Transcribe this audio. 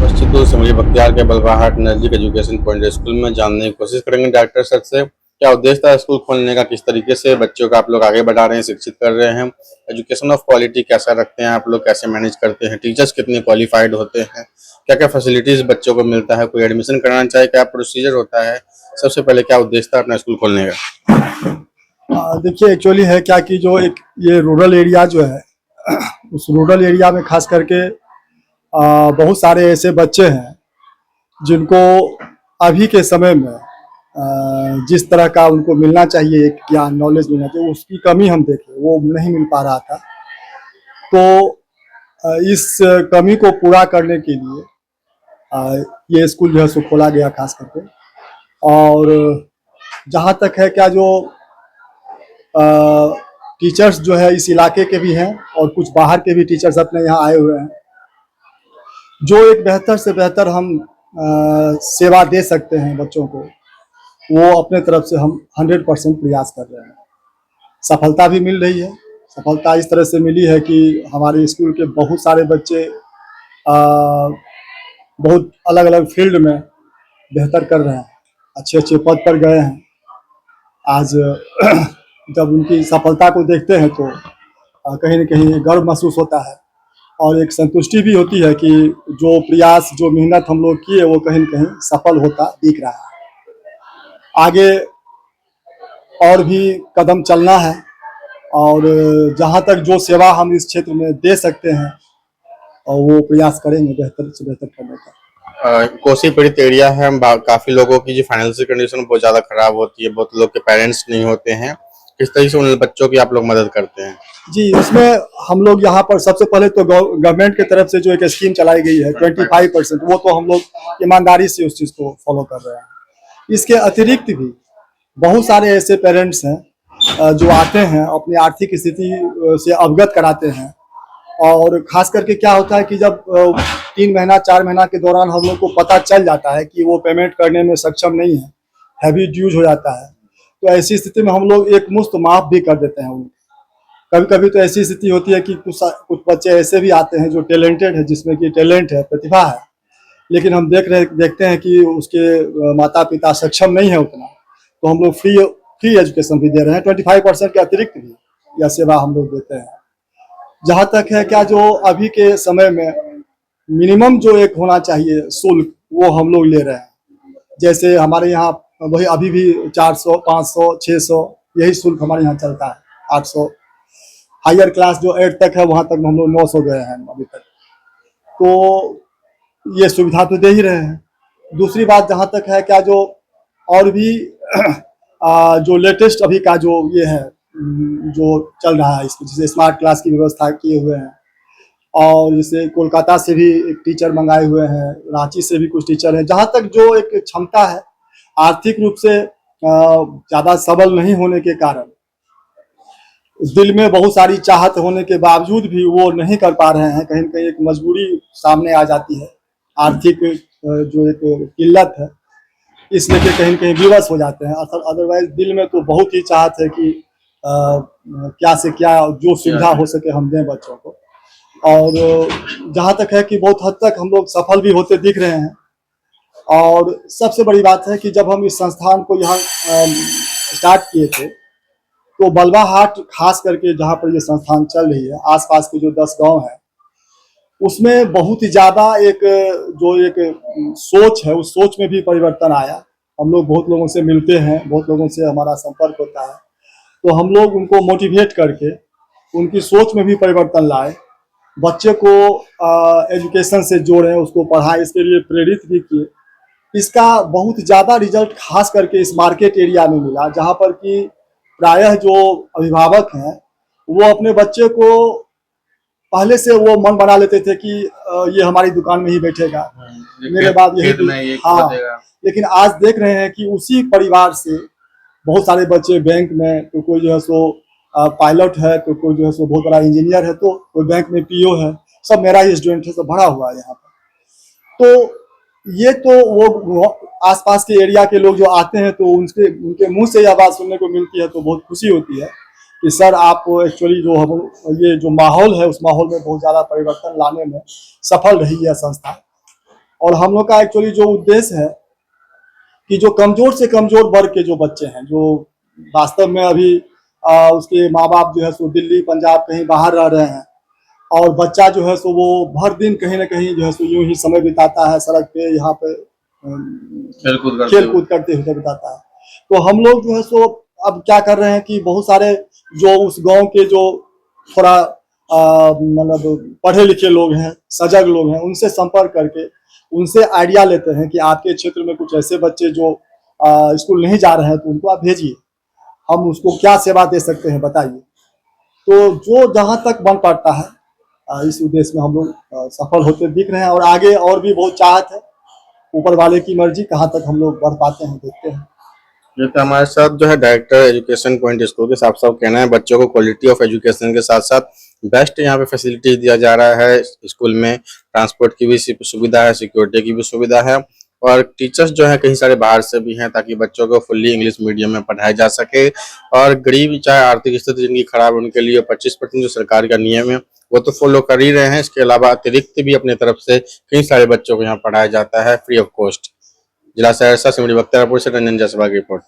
निश्चित रूप से मुझे बख्तियार के बलवाहट नजदीक एजुकेशन पॉइंट स्कूल में जानने की कोशिश करेंगे डॉक्टर सर से क्या उद्देश्य था स्कूल खोलने का, किस तरीके से बच्चों का आप लोग आगे बढ़ा रहे हैं, शिक्षित कर रहे हैं, एजुकेशन ऑफ क्वालिटी कैसा रखते हैं आप लोग, कैसे मैनेज करते हैं, टीचर्स कितने क्वालिफाइड होते हैं, क्या क्या फैसिलिटीज बच्चों को मिलता है, कोई एडमिशन कराना चाहे क्या प्रोसीजर होता है। सबसे पहले क्या उद्देश्य था अपना स्कूल खोलने का। देखिए एक्चुअली है क्या कि जो एक ये रूरल एरिया जो है उस रूरल एरिया में खास करके बहुत सारे ऐसे बच्चे हैं जिनको अभी के समय में जिस तरह का उनको मिलना चाहिए, एक ज्ञान नॉलेज मिलना चाहिए, उसकी कमी हम देखें वो नहीं मिल पा रहा था। तो इस कमी को पूरा करने के लिए ये स्कूल जो है सो खोला गया खास करके। और जहाँ तक है क्या जो टीचर्स जो है इस इलाके के भी हैं और कुछ बाहर के भी टीचर्स अपने यहाँ आए हुए हैं, जो एक बेहतर से बेहतर हम सेवा दे सकते हैं बच्चों को, वो अपने तरफ से हम 100% प्रयास कर रहे हैं। सफलता भी मिल रही है। सफलता इस तरह से मिली है कि हमारे स्कूल के बहुत सारे बच्चे बहुत अलग अलग फील्ड में बेहतर कर रहे हैं, अच्छे अच्छे पद पर गए हैं। आज जब उनकी सफलता को देखते हैं तो कहीं न कहीं गर्व महसूस होता है और एक संतुष्टि भी होती है कि जो प्रयास, जो मेहनत हम लोग किए वो कहीं न कहीं सफल होता दिख रहा है। आगे और भी कदम चलना है और जहाँ तक जो सेवा हम इस क्षेत्र में दे सकते हैं और वो प्रयास करेंगे बेहतर से बेहतर करने का। कोसी पीड़ित एरिया है, काफी लोगों की जो फाइनेंशियल कंडीशन बहुत ज्यादा खराब होती है, बहुत लोग के पेरेंट्स नहीं होते हैं, किस तरीके से उन बच्चों की आप लोग मदद करते हैं। जी, इसमें हम लोग यहाँ पर सबसे पहले तो गवर्नमेंट की तरफ से जो एक स्कीम चलाई गई है 25%, वो तो हम लोग ईमानदारी से उस चीज़ को फॉलो कर रहे हैं। इसके अतिरिक्त भी बहुत सारे ऐसे पेरेंट्स हैं जो आते हैं, अपनी आर्थिक स्थिति से अवगत कराते हैं। और खास करके क्या होता है कि जब 3 महीना 4 महीना के दौरान हम लोग को पता चल जाता है कि वो पेमेंट करने में सक्षम नहीं है, हैवी ड्यूज हो जाता है, तो ऐसी स्थिति में हम लोग एक मुश्त माफ़ भी कर देते हैं उनको। कभी कभी तो ऐसी स्थिति होती है कि कुछ बच्चे ऐसे भी आते हैं जो टैलेंटेड है, जिसमें कि टैलेंट है, प्रतिभा है, लेकिन हम देखते हैं कि उसके माता पिता सक्षम नहीं है उतना, तो हम लोग फ्री एजुकेशन भी दे रहे हैं। 25% के अतिरिक्त भी यह सेवा हम लोग देते हैं। जहाँ तक है क्या जो अभी के समय में मिनिमम जो एक होना चाहिए शुल्क, वो हम लोग ले रहे हैं। जैसे हमारे यहाँ वही अभी भी 400, 500, 600 यही शुल्क हमारे यहाँ चलता है, 800। हायर क्लास जो 8 तक है वहाँ तक हम लोग 900 गए हैं अभी तक। तो ये सुविधा तो दे ही रहे हैं। दूसरी बात जहाँ तक है क्या जो और भी जो लेटेस्ट अभी का जो ये है जो चल रहा है, इसमें जैसे स्मार्ट क्लास की व्यवस्था किए हुए हैं, और जैसे कोलकाता से भी एक टीचर मंगाए हुए हैं, रांची से भी कुछ टीचर हैं। जहाँ तक जो एक क्षमता है, आर्थिक रूप से ज़्यादा सबल नहीं होने के कारण, दिल में बहुत सारी चाहत होने के बावजूद भी वो नहीं कर पा रहे हैं, कहीं न कहीं एक मजबूरी सामने आ जाती है, आर्थिक जो एक किल्लत है, इस लेके कहीं न कहीं विवश हो जाते हैं। अदरवाइज दिल में तो बहुत ही चाहत है कि क्या से क्या जो सुविधा हो सके हम दें बच्चों को। और जहाँ तक है कि बहुत हद तक हम लोग सफल भी होते दिख रहे हैं। और सबसे बड़ी बात है कि जब हम इस संस्थान को यहाँ स्टार्ट किए थे, तो बलवाहाट खास करके जहाँ पर ये संस्थान चल रही है, आसपास के जो 10 गांव हैं, उसमें बहुत ही ज़्यादा एक जो एक सोच है, उस सोच में भी परिवर्तन आया। हम लोग बहुत लोगों से मिलते हैं, बहुत लोगों से हमारा संपर्क होता है, तो हम लोग उनको मोटिवेट करके उनकी सोच में भी परिवर्तन लाए, बच्चे को एजुकेशन से जोड़ें, उसको पढ़ाएं, इसके लिए प्रेरित भी किए। इसका बहुत ज़्यादा रिजल्ट खास करके इस मार्केट एरिया में मिला, जहाँ पर कि प्रायः जो अभिभावक हैं वो अपने बच्चे को पहले से वो मन बना लेते थे कि ये हमारी दुकान में ही बैठेगा, मेरे बाद यही। हाँ, लेकिन आज देख रहे हैं कि उसी परिवार से बहुत सारे बच्चे बैंक में, तो कोई जो है सो पायलट है, तो कोई जो है सो बहुत बड़ा इंजीनियर है, तो कोई बैंक में पीओ है, सब मेरा ही स्टूडेंट है, सब भरा हुआ है यहाँ पर। तो ये तो वो आसपास के एरिया के लोग जो आते हैं, तो उनके मुंह से यह बात सुनने को मिलती है, तो बहुत खुशी होती है कि सर आप एक्चुअली जो हम ये जो माहौल है, उस माहौल में बहुत ज़्यादा परिवर्तन लाने में सफल रही है संस्था। और हम लोग का एक्चुअली जो उद्देश्य है कि जो कमजोर से कमजोर वर्ग के जो बच्चे हैं, जो वास्तव में अभी उसके माँ बाप जो है सो दिल्ली पंजाब कहीं बाहर रह रहे हैं, और बच्चा जो है सो वो भर दिन कहीं ना कहीं जो है सो यूं ही समय बिताता है सड़क पे, यहाँ पे खेल कूद करते हुए बिताता है। तो हम लोग जो है सो अब क्या कर रहे हैं कि बहुत सारे जो उस गांव के जो थोड़ा मतलब पढ़े लिखे लोग हैं, सजग लोग हैं, उनसे संपर्क करके उनसे आइडिया लेते हैं कि आपके क्षेत्र में कुछ ऐसे बच्चे जो स्कूल नहीं जा रहे हैं, तो उनको आप भेजिए, हम उसको क्या सेवा दे सकते हैं बताइए। तो जो जहाँ तक बन पाता है इस उद्देश्य में हम लोग सफल होते दिख रहे हैं, और आगे और भी बहुत चाहत है, ऊपर वाले की मर्जी, कहाँ तक हम लोग बढ़ पाते हैं देखते हैं। जैसे हमारे साथ जो है डायरेक्टर एजुकेशन पॉइंट स्कूल के साफ साफ कहना है बच्चों को क्वालिटी ऑफ एजुकेशन के साथ साथ बेस्ट यहाँ पे फैसिलिटी दिया जा रहा है। स्कूल में ट्रांसपोर्ट की भी सुविधा है, सिक्योरिटी की भी सुविधा है, और टीचर्स जो है कई सारे बाहर से भी हैं ताकि बच्चों को फुल्ली इंग्लिश मीडियम में पढ़ाया जा सके। और गरीब चाहे आर्थिक स्थिति जिनकी खराब है उनके लिए 25% जो सरकार का नियम है वो तो फॉलो कर ही रहे हैं। इसके अलावा अतिरिक्त भी अपने तरफ से कई सारे बच्चों को यहाँ पढ़ाया जाता है फ्री ऑफ कॉस्ट। जिला सहरसा से बख्तियारपुर से रंजन जायसवाल की रिपोर्ट।